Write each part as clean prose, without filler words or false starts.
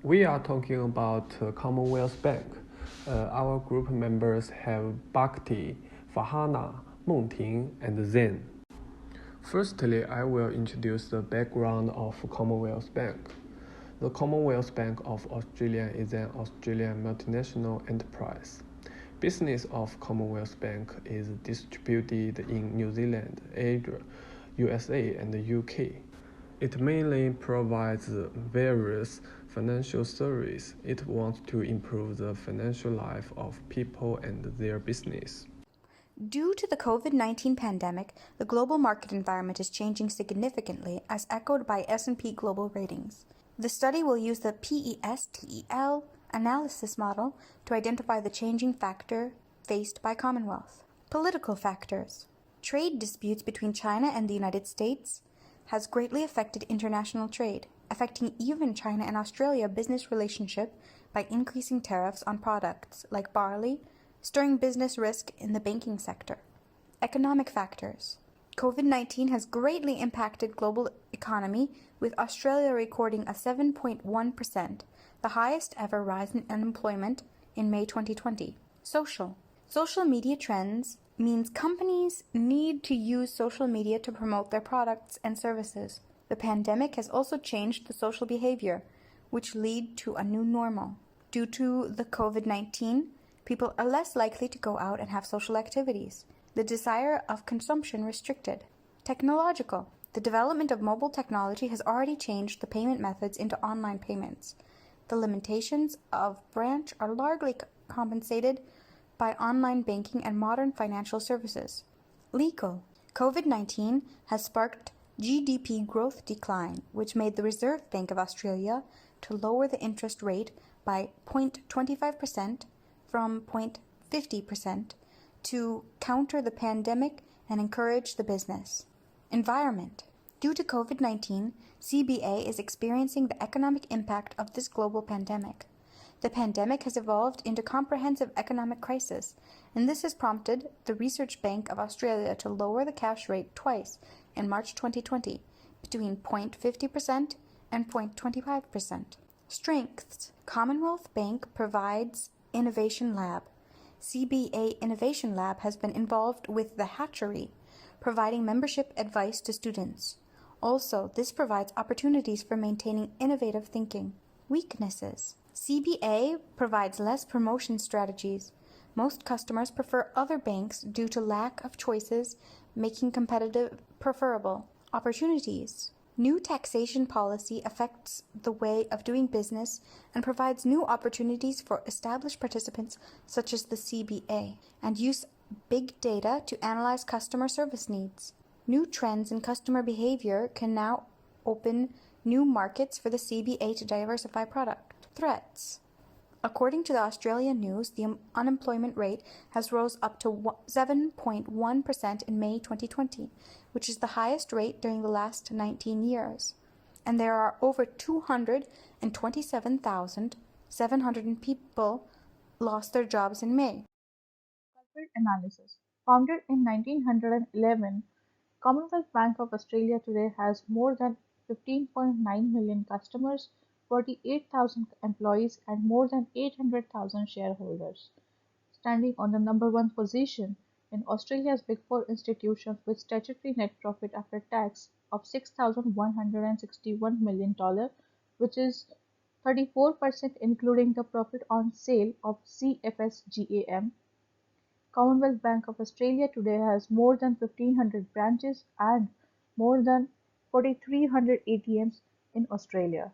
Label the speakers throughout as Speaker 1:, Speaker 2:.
Speaker 1: We are talking about Commonwealth Bank. Our group members have Bhakti, Farhana, Mengting, and Zen. Firstly, I will introduce the background of Commonwealth Bank. The Commonwealth Bank of Australia is an Australian multinational enterprise. Business of Commonwealth Bank is distributed in New Zealand, Asia, USA, and the UK. It mainly provides various financial services. It wants to improve the financial life of people and their business.
Speaker 2: Due to the COVID-19 pandemic, the global market environment is changing significantly as echoed by S&P Global Ratings. The study will use the PESTEL analysis model to identify the changing factor faced by Commonwealth. Political factors. Trade disputes between China and the United States has greatly affected international trade, affecting even China and Australia business relationship by increasing tariffs on products like barley, stirring business risk in the banking sector. Economic factors. COVID-19 has greatly impacted global economy, with Australia recording a 7.1%, the highest ever rise in unemployment in May 2020. Social media trends means companies need to use social media to promote their products and services. The pandemic has also changed the social behavior, which lead to a new normal. Due to the COVID-19, people are less likely to go out and have social activities. The desire of consumption restricted. Technological. The development of mobile technology has already changed the payment methods into online payments. The limitations of branch are largely compensated by online banking and modern financial services. Legal. COVID-19 has sparked GDP growth decline, which made the Reserve Bank of Australia to lower the interest rate by 0.25% from 0.50% to counter the pandemic and encourage the business. Environment. Due to COVID-19, CBA is experiencing the economic impact of this global pandemic. The pandemic has evolved into comprehensive economic crisis, and this has prompted the Reserve Bank of Australia to lower the cash rate twice in March 2020, between 0.50% and 0.25%. Strengths. Commonwealth Bank provides Innovation Lab. CBA Innovation Lab has been involved with the Hatchery, providing membership advice to students. Also, this provides opportunities for maintaining innovative thinking. Weaknesses. CBA provides less promotion strategies. Most customers prefer other banks due to lack of choices, making competitive preferable. Opportunities. New taxation policy affects the way of doing business and provides new opportunities for established participants such as the CBA, and use big data to analyze customer service needs. New trends in customer behavior can now open new markets for the CBA to diversify product. Threats. According to the Australian News, the unemployment rate has rose up to 7.1% in May 2020, which is the highest rate during the last 19 years. And there are over 227,700 people lost their jobs in May.
Speaker 3: Corporate analysis. Founded in 1911, Commonwealth Bank of Australia today has more than 15.9 million customers, 48,000 employees, and more than 800,000 shareholders, standing on the number one position in Australia's Big Four institutions with statutory net profit after tax of $6,161 million, which is 34% including the profit on sale of CFS-GAM. Commonwealth Bank of Australia today has more than 1,500 branches and more than 4,300 ATMs in Australia.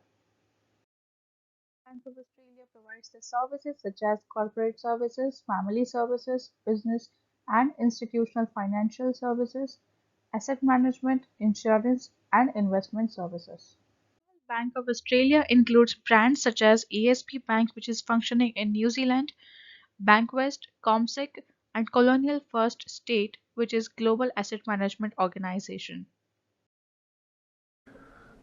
Speaker 3: Bank of Australia provides the services such as corporate services, family services, business and institutional financial services, asset management, insurance, and investment services. Bank of Australia includes brands such as ASB Bank, which is functioning in New Zealand, Bankwest, CommSec, and Colonial First State, which is global asset management organization.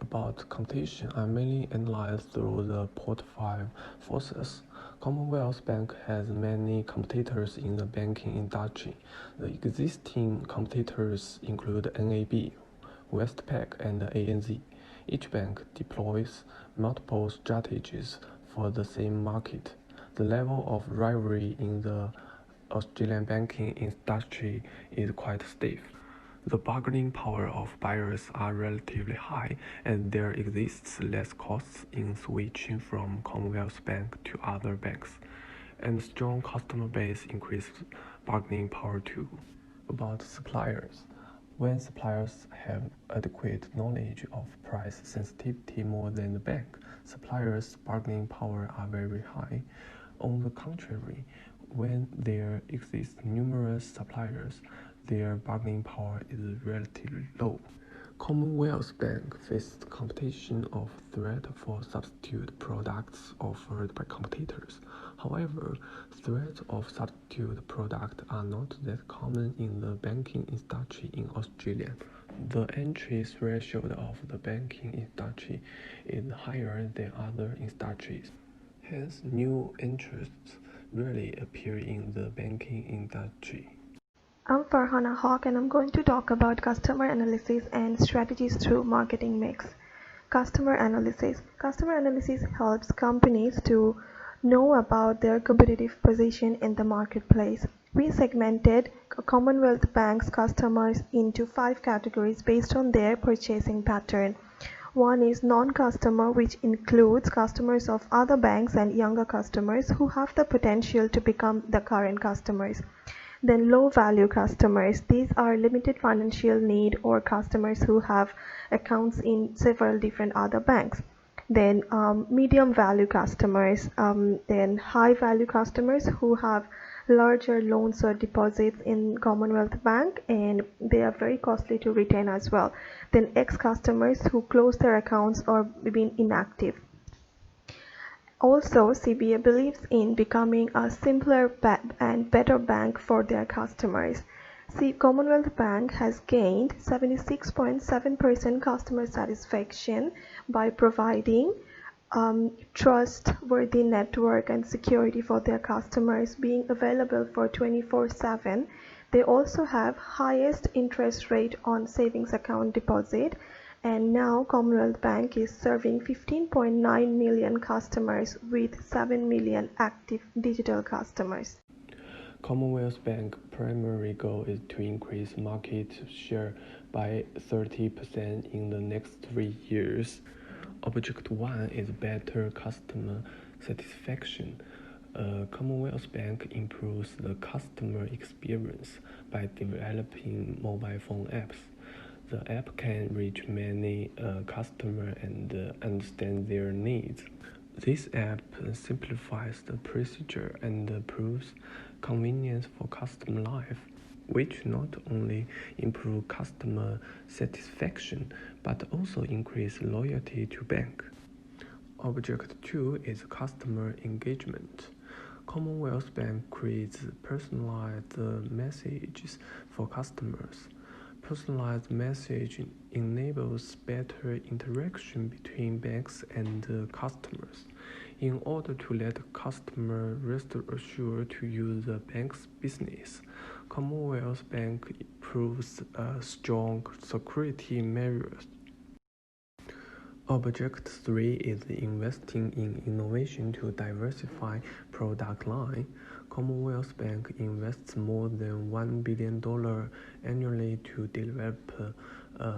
Speaker 1: About competition, I mainly analyze through the Port 5 forces. Commonwealth Bank has many competitors in the banking industry. The existing competitors include NAB, Westpac, and ANZ. Each bank deploys multiple strategies for the same market. The level of rivalry in the Australian banking industry is quite stiff. The bargaining power of buyers are relatively high, and there exists less costs in switching from Commonwealth Bank to other banks, and strong customer base increases bargaining power too. About suppliers. When suppliers have adequate knowledge of price sensitivity more than the bank, suppliers' bargaining power are very high. On the contrary, when there exist numerous suppliers, their bargaining power is relatively low. Commonwealth Bank faced competition of threat for substitute products offered by competitors. However, threats of substitute products are not that common in the banking industry in Australia. The entry threshold of the banking industry is higher than other industries. Hence, new entrants rarely appear in the banking industry.
Speaker 4: I'm Farhana Haq, and I'm going to talk about customer analysis and strategies through marketing mix. Customer analysis. Customer analysis helps companies to know about their competitive position in the marketplace. We segmented Commonwealth Bank's customers into 5 categories based on their purchasing pattern. One is non-customer, which includes customers of other banks and younger customers who have the potential to become the current customers. Then low-value customers. These are limited financial need or customers who have accounts in several different other banks. Then medium-value customers. Then high-value customers who have larger loans or deposits in Commonwealth Bank, and they are very costly to retain as well. Then ex-customers who close their accounts or been inactive. Also, CBA believes in becoming a simpler and better bank for their customers. Commonwealth Bank has gained 76.7% customer satisfaction by providing trustworthy network and security for their customers, being available for 24/7. They also have highest interest rate on savings account deposit. And now Commonwealth Bank is serving 15.9 million customers with 7 million active digital customers.
Speaker 1: Commonwealth Bank primary goal is to increase market share by 30% in the next 3 years. Object 1 is better customer satisfaction. Commonwealth Bank improves the customer experience by developing mobile phone apps. The app can reach many customers and understand their needs. This app simplifies the procedure and improves convenience for customer life, which not only improve customer satisfaction but also increase loyalty to bank. Object 2 is customer engagement. Commonwealth Bank creates personalized messages for customers. Personalized message enables better interaction between banks and customers. In order to let customers rest assured to use the bank's business, Commonwealth Bank improves strong security measures. Object 3 is investing in innovation to diversify product line. Commonwealth Bank invests more than $1 billion annually to develop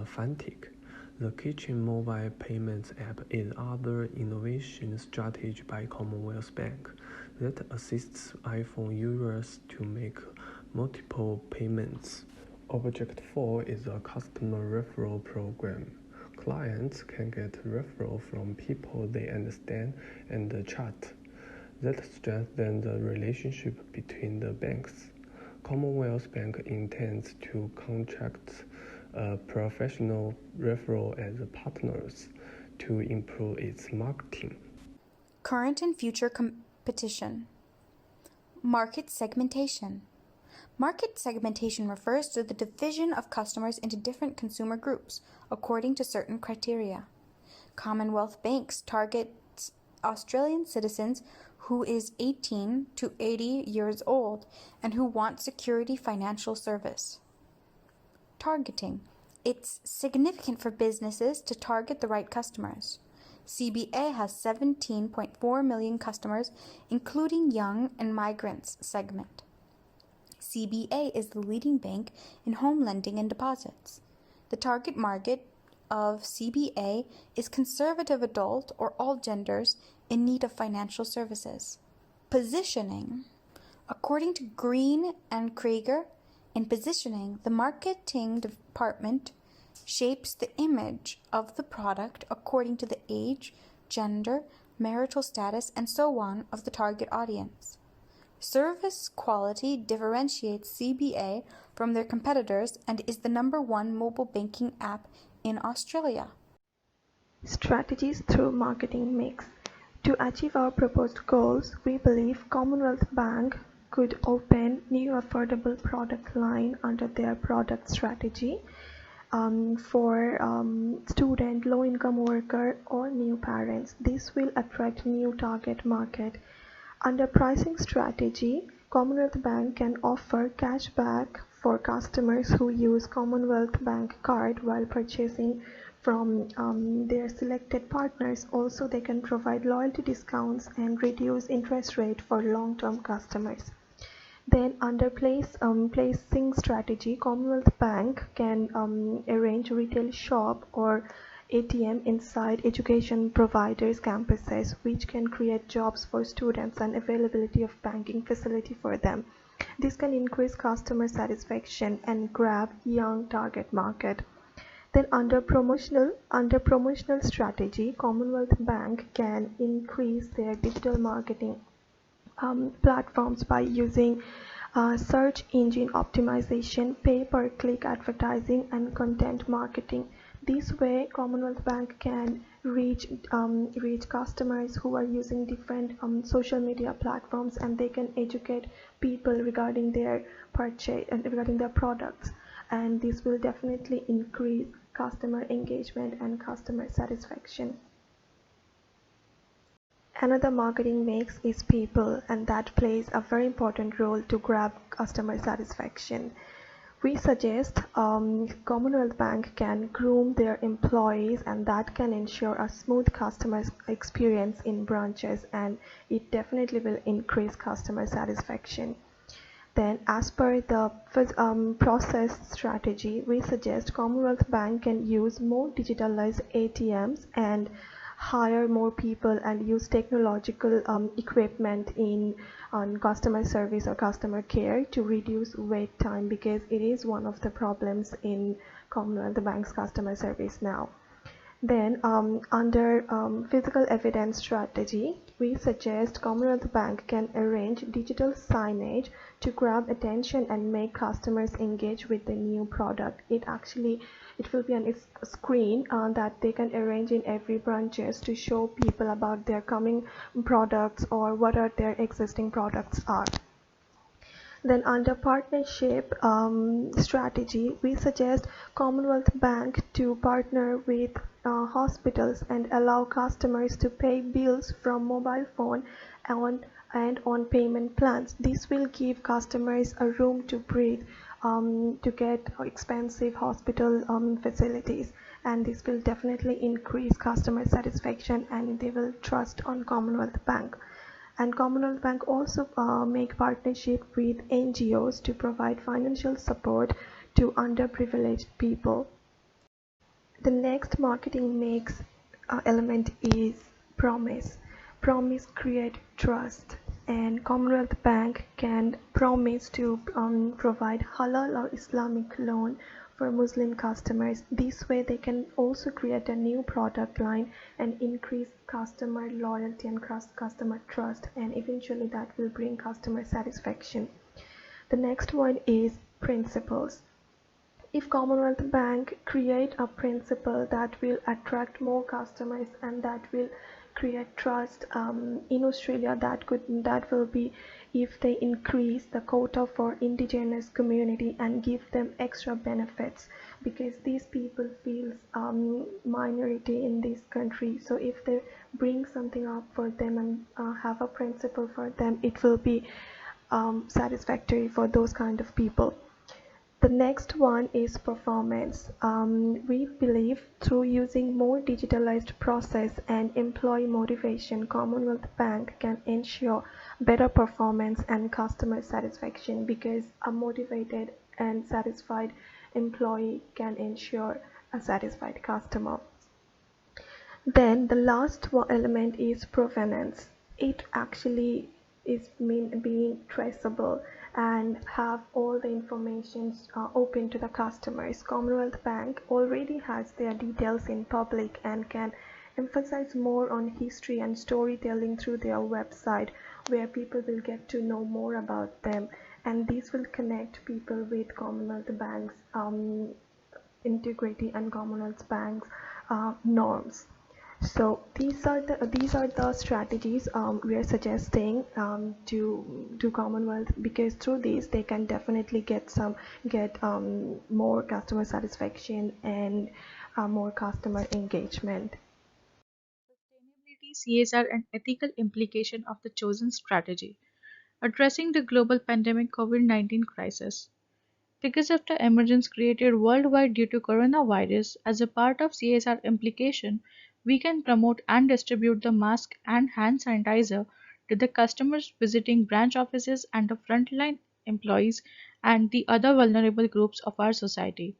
Speaker 1: Fantic. The Kitchen mobile payments app is another innovation strategy by Commonwealth Bank that assists iPhone users to make multiple payments. Object 4 is a customer referral program. Clients can get referral from people they understand and trust. That strengthens the relationship between the banks. Commonwealth Bank intends to contract professional referral as partners to improve its marketing.
Speaker 2: Current and future competition. Market segmentation. Market segmentation refers to the division of customers into different consumer groups according to certain criteria. Commonwealth Banks targets Australian citizens who is 18 to 80 years old and who want security financial service. Targeting. It's significant for businesses to target the right customers. CBA has 17.4 million customers, including young and migrants segment. CBA is the leading bank in home lending and deposits. The target market of CBA is conservative adult or all genders in need of financial services. Positioning. According to Green and Krieger, in positioning, the marketing department shapes the image of the product according to the age, gender, marital status, and so on of the target audience. Service quality differentiates CBA from their competitors and is the #1 mobile banking app in Australia.
Speaker 4: Strategies through marketing mix. To achieve our proposed goals, we believe Commonwealth Bank could open new affordable product line under their product strategy for student, low-income worker, or new parents. This will attract new target market. Under pricing strategy, Commonwealth Bank can offer cashback for customers who use Commonwealth Bank card while purchasing from their selected partners. Also, they can provide loyalty discounts and reduce interest rate for long-term customers. Then under placing strategy, Commonwealth Bank can arrange retail shop or ATM inside education providers' campuses, which can create jobs for students and availability of banking facility for them. This can increase customer satisfaction and grab young target market. Then under promotional strategy, Commonwealth Bank can increase their digital marketing platforms by using search engine optimization, pay-per-click advertising, and content marketing. This way, Commonwealth Bank can reach customers who are using different social media platforms, and they can educate people regarding their purchase and regarding their products. And this will definitely increase customer engagement and customer satisfaction. Another marketing mix is people, and that plays a very important role to grab customer satisfaction. We suggest Commonwealth Bank can groom their employees, and that can ensure a smooth customer experience in branches, and it definitely will increase customer satisfaction. Then, as per the process strategy, we suggest Commonwealth Bank can use more digitalized ATMs and hire more people and use technological equipment on customer service or customer care to reduce wait time, because it is one of the problems in Commonwealth Bank's customer service now. Then under physical evidence strategy, we suggest Commonwealth Bank can arrange digital signage to grab attention and make customers engage with the new product. It will be on a screen that they can arrange in every branches to show people about their coming products or what are their existing products are. Then under partnership strategy, we suggest Commonwealth Bank to partner with hospitals and allow customers to pay bills from mobile phone and on payment plans. This will give customers a room to breathe to get expensive hospital facilities, and this will definitely increase customer satisfaction and they will trust on Commonwealth Bank. And Commonwealth Bank also make partnership with NGOs to provide financial support to underprivileged people. The next marketing mix element is promise. Promise create trust, and Commonwealth Bank can promise to provide halal or Islamic loan for Muslim customers. This way they can also create a new product line and increase customer loyalty and customer trust, and eventually that will bring customer satisfaction. The next one is principles. If Commonwealth Bank create a principle that will attract more customers and that will create trust in Australia, that will be if they increase the quota for indigenous community and give them extra benefits, because these people feel minority in this country. So if they bring something up for them and have a principle for them, it will be satisfactory for those kind of people. The next one is performance. We believe through using more digitalized process and employee motivation, Commonwealth Bank can ensure better performance and customer satisfaction, because a motivated and satisfied employee can ensure a satisfied customer. Then the last element is provenance. It actually is mean being traceable and have all the information open to the customers. Commonwealth Bank already has their details in public and can emphasize more on history and storytelling through their website, where people will get to know more about them, and these will connect people with Commonwealth Bank's integrity and Commonwealth Bank's norms. So these are the strategies we are suggesting to Commonwealth, because through these they can definitely get more customer satisfaction and more customer engagement.
Speaker 3: Sustainability, CSR, and ethical implication of the chosen strategy. Addressing the global pandemic COVID-19 crisis. Because of the emergence created worldwide due to coronavirus, as a part of CSR implication, we can promote and distribute the mask and hand sanitizer to the customers visiting branch offices and the frontline employees and the other vulnerable groups of our society.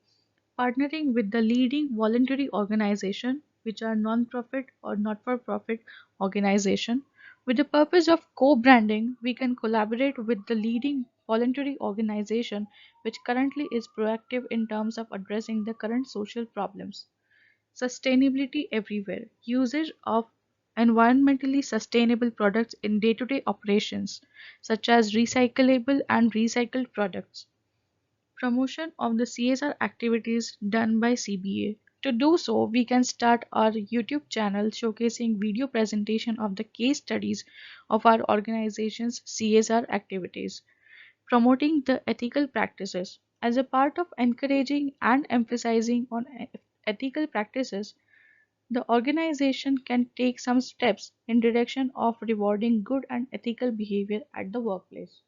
Speaker 3: Partnering with the leading voluntary organization, which are non-profit or not-for-profit organization, with the purpose of co-branding, we can collaborate with the leading voluntary organization which currently is proactive in terms of addressing the current social problems. Sustainability everywhere. Usage of environmentally sustainable products in day-to-day operations, such as recyclable and recycled products. Promotion of the CSR activities done by CBA. To do so, we can start our YouTube channel showcasing video presentation of the case studies of our organization's CSR activities. Promoting the ethical practices. As a part of encouraging and emphasizing on ethical practices, the organization can take some steps in direction of rewarding good and ethical behavior at the workplace.